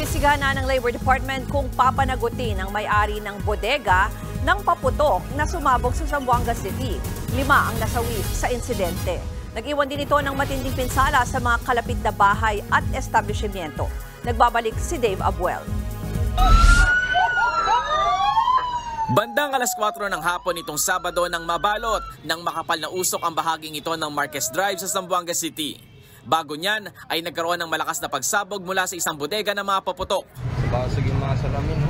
Iniimbestigahan na ng Labor Department kung papanagutin ang may-ari ng bodega ng paputok na sumabog sa Zamboanga City. 5 ang nasawi sa insidente. Nag-iwan din ito ng matinding pinsala sa mga kalapit na bahay at establishmento. Nagbabalik si Dave Abuel. Bandang alas 4 ng hapon itong Sabado nang mabalot ng makapal na usok ang bahaging ito ng Marquez Drive sa Zamboanga City. Bago niyan ay nagkaroon ng malakas na pagsabog mula sa isang bodega ng mga paputok. Basag yung mga salamin, no?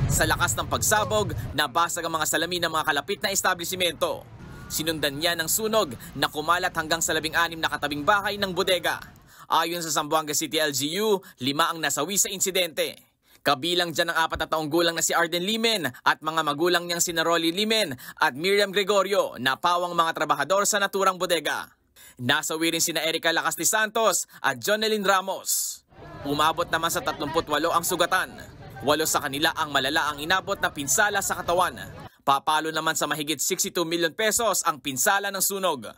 Sa lakas ng pagsabog, nabasag ang mga salamin ng mga kalapit na establishmento. Sinundan niya ng sunog na kumalat hanggang sa 16 na katabing bahay ng bodega. Ayon sa Zamboanga City LGU, 5 ang nasawi sa insidente. Kabilang dyan ang 4 na taong gulang na si Arden Limen at mga magulang niyang si Rolly Limen at Miriam Gregorio na pawang mga trabahador sa naturang bodega. Nasawi rin sina Erica Lacas de Santos at Jonelyn Ramos. Umabot naman sa 38 ang sugatan. 8 sa kanila ang malala ang inabot na pinsala sa katawan. Papalo naman sa mahigit 62 milyon pesos ang pinsala ng sunog.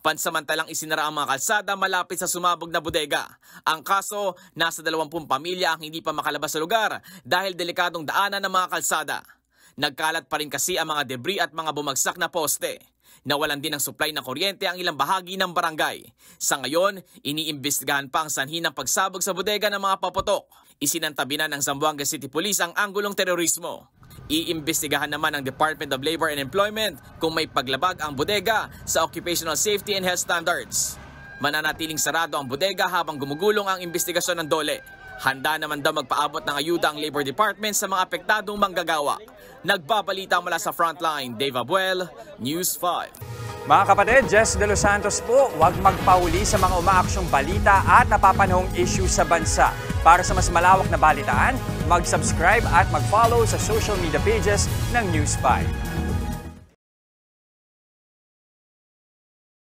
Pansamantalang isinara ang mga kalsada malapit sa sumabog na bodega. Ang kaso, nasa 20 pamilya ang hindi pa makalabas sa lugar dahil delikadong daanan ng mga kalsada. Nagkalat pa rin kasi ang mga debris at mga bumagsak na poste. Nawalan din ng supply ng kuryente ang ilang bahagi ng barangay. Sa ngayon, iniimbestigahan pa ang sanhi ng pagsabog sa bodega ng mga paputok. Isinantabi na ng Zamboanga City Police ang anggulong terorismo. Iimbestigahan naman ng Department of Labor and Employment kung may paglabag ang bodega sa Occupational Safety and Health Standards. Mananatiling sarado ang bodega habang gumugulong ang investigasyon ng DOLE. Handa naman daw magpaabot ng ayuda ang Labor Department sa mga apektadong manggagawa. Nagbabalita mula sa Frontline, Dave Abuel, News 5. Mga kapatid, Jess De Los Santos po, huwag magpahuli sa mga umaaksyong balita at napapanahong issue sa bansa. Para sa mas malawak na balitaan, mag-subscribe at mag-follow sa social media pages ng News 5.